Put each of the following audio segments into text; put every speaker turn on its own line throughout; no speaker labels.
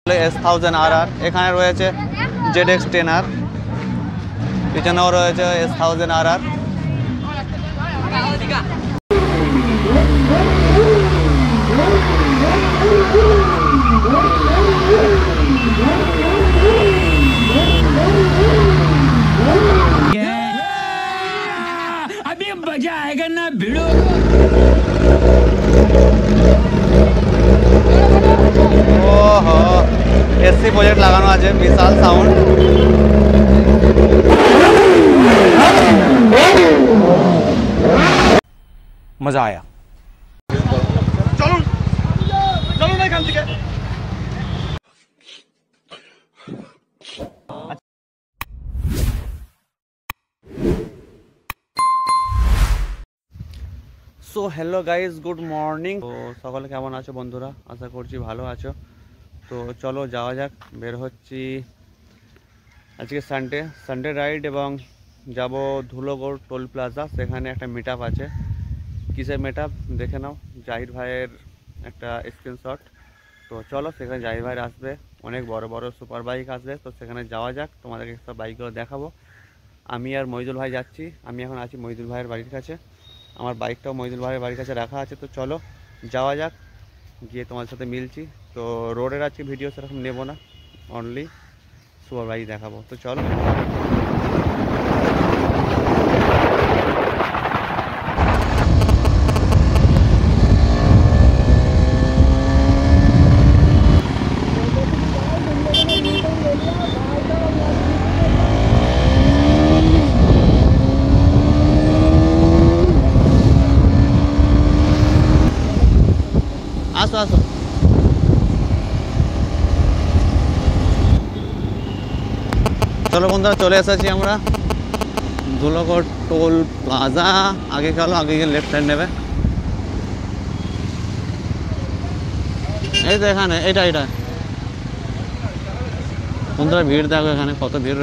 S1000RR এখানে রয়েছে ZX10R পিছনেও রয়েছে S1000RR
अभी मजा आएगा ना भिड़ो
ओहो एसी प्रोजेक्ट लागानो आछे विशाल साउंड मजा आया चलो चलो ना एखान थेके so hello guys good morning तो सकले केमन आछो बंधुरा आशा करछि भालो आछो तो चलो जावा जाक बेर होच्छी आज के सानडे राइड एवं जाबो धुलोगढ़ टोल प्लाजा सेखाने एक मीटआप आछे किसेर मीटआप देखे नाओ जाहिर भाइयेर एक स्क्रीनशट तो चलो सेखाने जाहिर भाई आसबे अनेक बड़ो बड़ो सुपार बाइक आसबे तो सेखाने जावा जाक तोमादेरके सब बाइकगुलो देखाबो आमी आर मइदुल भाई जाচ্ছি आमी এখন আছি মইদুল ভাইয়ের বাড়ির কাছে আমার বাইকটাও মইদুল ভাইয়ের বাড়ির কাছে রাখা আছে তো চলো যাওয়া যাক গিয়ে তোমাদের সাথে মিলছি তো রোডের আজকে ভিডিও সেরকম নেব না অনলি সুপার বাইক দেখাবো তো চলো আসো আসো চলো বন্ধুরা চলে এসেছি আমরা ধুলোগড় টোল প্লাজা আগে চলো আগে গিয়ে লেফট সাইড নেবে এই তো এখানে এটা বন্ধুরা ভিড় দেখো এখানে কত ভিড়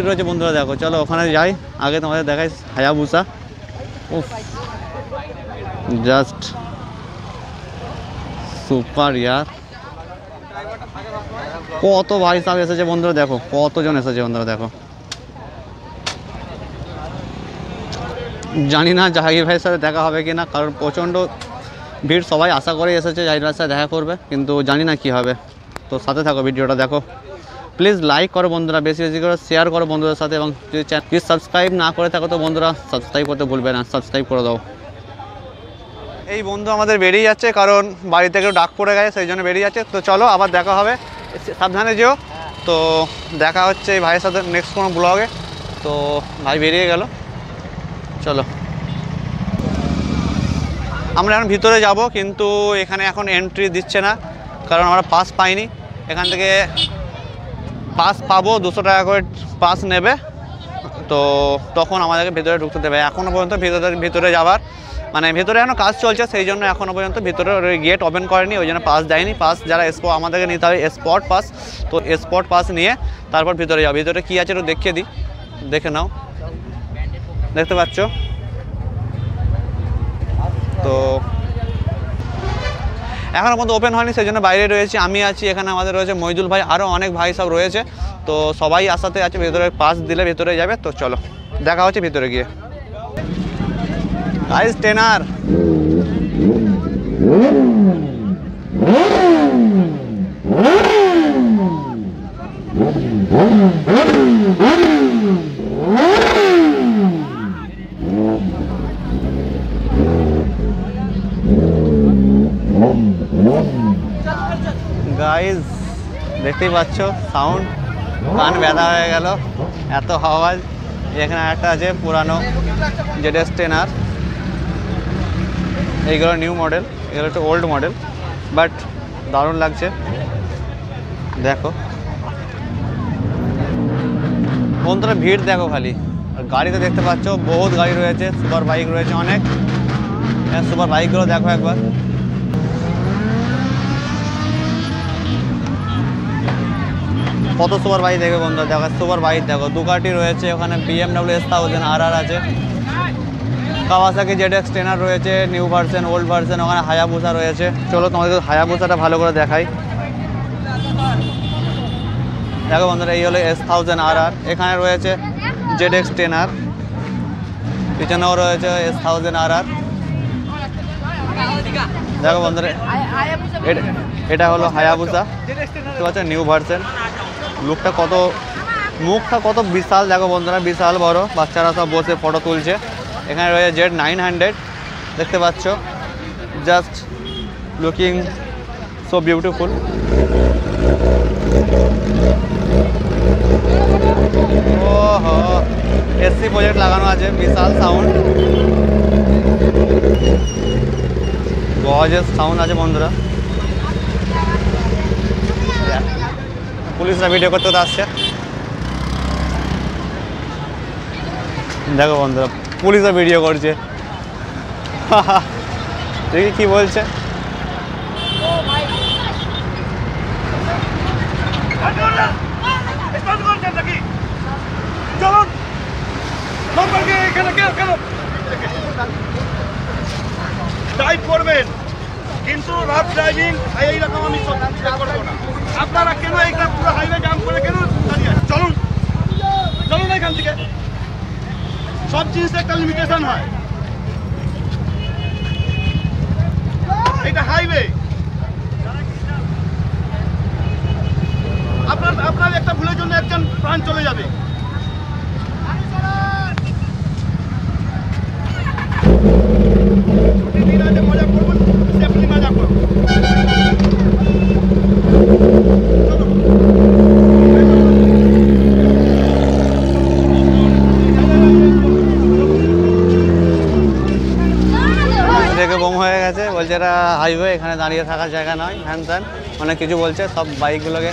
রয়েছে বন্ধুরা দেখো চলো ওখানে যাই আগে তোমাদের দেখাই হায়াবুসা উফ জাস্ট সুপার ইয়ার কত ভাই সাহেব এসেছে বন্ধুরা দেখো কতজন এসেছে বন্ধুরা দেখো জানি না জাহির ভাইয়ের সাথে দেখা হবে কিনা কারণ প্রচণ্ড ভিড় সবাই আশা করে এসেছে জাহির ভাইয়ের সাথে দেখা করবে কিন্তু জানি না কি হবে তো সাথে থাকো ভিডিওটা দেখো প্লিজ লাইক করো বন্ধুরা বেশি বেশি করে শেয়ার করো বন্ধুদের সাথে এবং যদি চ্যানেল সাবস্ক্রাইব না করে থাকো তো বন্ধুরা সাবস্ক্রাইব করতে ভুলবে না সাবস্ক্রাইব করে দাও এই বন্ধু আমাদের বেরিয়ে যাচ্ছে কারণ বাড়ি থেকে ডাক পড়ে গেছে সেই জন্য বেরিয়ে যাচ্ছে তো চলো আবার দেখা হবে সাবধানে যেও তো দেখা হচ্ছে এই ভাইয়ের সাথে নেক্সট কোনো ব্লগে তো ভাই বেরিয়ে গেল চলো আমরা এখন ভিতরে যাব কিন্তু এখানে এখন এন্ট্রি দিচ্ছে না কারণ আমরা পাস পাইনি এখান থেকে পাস পাবো 200 টাকা করে পাস নেবে তো তখন আমাদেরকে ভিতরে ঢুকতে দেবে এখনও পর্যন্ত ভিতরে যাওয়ার মানে ভেতরে এখনো কাজ চলছে সেই জন্য এখনো পর্যন্ত ভিতরে গেট ওপেন করেনি ওই জন্য পাস দেয়নি পাস যারা আমাদেরকে নিতে হবে স্পট পাস তো স্পট পাস নিয়ে তারপর ভিতরে যাও ভিতরে কী আছে একটু দেখিয়ে দিই দেখে নাও দেখতে পাচ্ছ তো এখনও পর্যন্ত ওপেন হয়নি সেই জন্য বাইরে রয়েছে আমি আছি এখানে আমাদের রয়েছে মইদুল ভাই আরও অনেক ভাই সব রয়েছে তো সবাই আসাতে আছে ভেতরে পাস দিলে ভেতরে যাবে তো চলো দেখা হচ্ছে ভিতরে গিয়ে गाइस 10R গাইস দেখতেই পাচ্ছ সাউন্ড কান ব্যথা হয়ে গেল এত আওয়াজ এখানে একটা আছে পুরানো ZX10R এইগুলো নিউ মডেল এগুলো একটু ওল্ড মডেল বাট দারুণ লাগছে দেখো বন্ধুরা ভিড় দেখো খালি আর গাড়িতে দেখতে পাচ্ছ বহুত গাড়ি রয়েছে সুপার বাইক রয়েছে অনেক সুপার বাইকগুলো দেখো একবার কত সুপার বাইক দেখবে বন্ধুরা দেখো সুপার বাইক দেখো দুকাটি রয়েছে ওখানে BMW S1000RR আছে কাওয়াসাকি ZX10R রয়েছে নিউ ভার্সন ওল্ড ভার্সন ওখানে হায়াবুসা রয়েছে চলো তোমাদের হায়াবুসাটা ভালো করে দেখাই দেখো বন্ধুরা এই হলো S1000RR, এখানে রয়েছে ZX10R, পিছনেও রয়েছে S1000RR। দেখো বন্ধুরা এটা হলো হায়াবুসা, দেখতে পাচ্ছেন নিউ ভার্সন। লুকটা কত, মুখটা কত বিশাল, দেখো বন্ধুরা বিশাল বড়, বাচ্চারা সব বসে ফটো তুলছে। এখানে রয়েছে Z900, দেখতে পাচ্ছ, জাস্ট লুকিং সো বিউটিফুল। ওহো, এসি প্রজেক্ট লাগানো আছে, বিশাল সাউন্ড, গর্জিয়াস সাউন্ড আছে বন্ধুরা। পুলিশরা ভিডিও করতে আসছে, দেখো বন্ধুরা পুলিশরা ভিডিও করছে। দেখি কি বলছে।
ড্রাইভ করবেন কিন্তু রাফ ড্রাইভিং এইরকম আমি করবো না। আপনারা কেন এইখানে পুরো হাইওয়ে জাম করে কেন দাঁড়িয়ে আছেন? চলুন চলুন এখান থেকে। সব জিনিসের একটা লিমিটেশন হয়, এটা হাইওয়ে। আপনার একটা ভুলের জন্য একজন প্রাণ চলে যাবে। মজা করবেন, সেফলি মজা করবেন।
দেখে বম হয়ে গেছে, বলছে এটা হাইওয়ে, এখানে দাঁড়িয়ে থাকার জায়গা নয়, হ্যান ত্যান অনেক কিছু বলছে। সব বাইকগুলোকে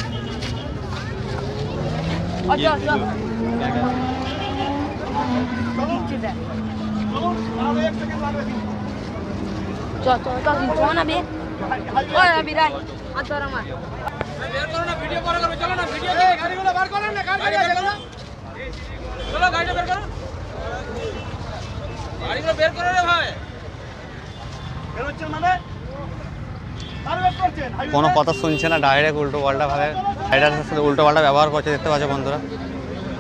কোনো কথা শুনছে না, ডাইরেক্ট উল্টো পাল্টা ভাবে রাইডারের সাথে উল্টো পাল্টা ব্যবহার করছে, দেখতে পাচ্ছ বন্ধুরা।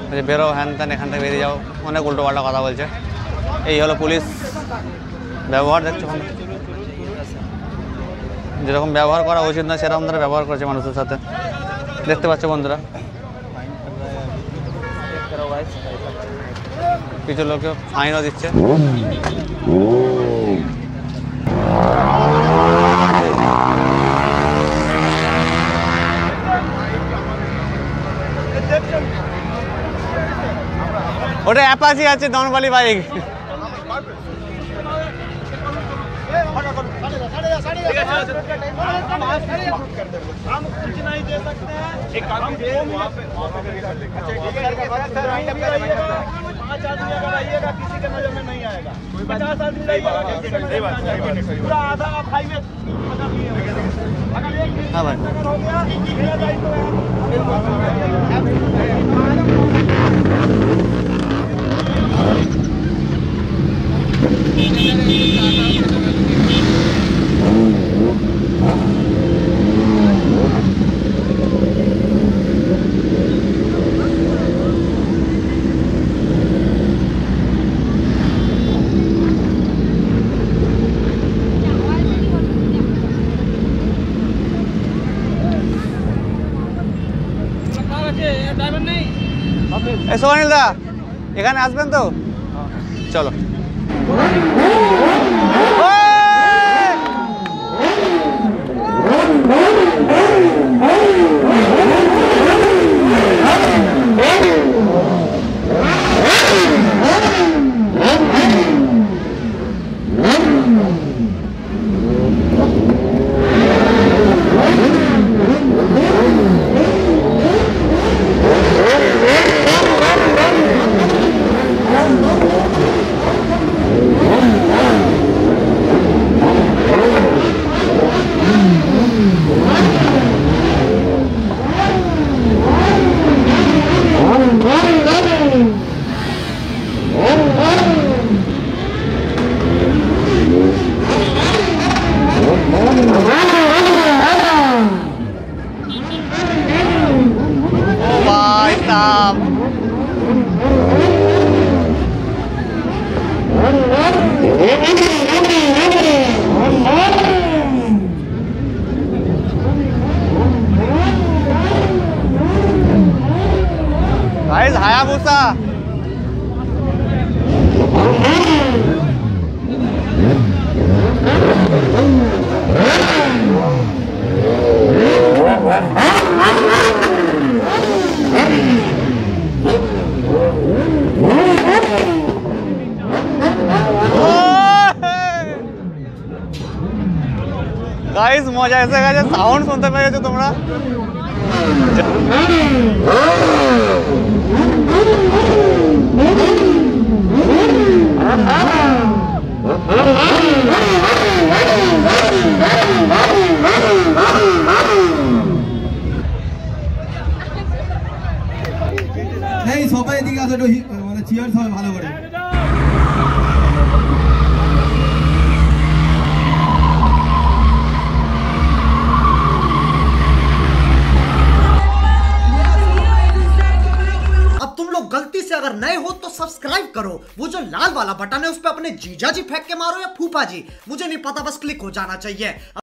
বলছে বেরো, হ্যান ত্যান, এখান থেকে বেরিয়ে যাও, অনেক উল্টো পাল্টা কথা বলছে। এই হলো পুলিশ ব্যবহার, দেখছো যেরকম ব্যবহার করা উচিত না সেরকম তারা ব্যবহার করছে মানুষের সাথে, দেখতে পাচ্ছ বন্ধুরা। কিছু লোককে ফাইনও দিচ্ছে। ওটা অ্যাপাচি আছে, ডনবালি বাইক।
हम कुछ नहीं दे सकते हैं, एक काम दे वहाँ पे 5 आदमी अगर आइएगा किसी के नजर में नहीं आएगा, 50 आदमी आइएगा पूरा आधा आप हाईवे अगर एक
हाँ भाई,
अगर हो गया मेरा दायित्व
সোহানিল দা এখানে আসবেন তো, চলো। সাহেব। गाइस हायाबुसा গাইস মজা এসে গেছে, সাউন্ড শুনতে পেয়েছো তোমরা?
এই সবাই এদিকে আসো, মানে চিয়ার সবাই ভালো করে।
अब तुम लोग गलती से अगर नए हो तो सब्सक्राइब करो, वो जो लाल वाला बटन है उस पे अपने जीजा जी फेंक के मारो या फूफा जी, मुझे नहीं पता, बस क्लिक हो जाना चाहिए।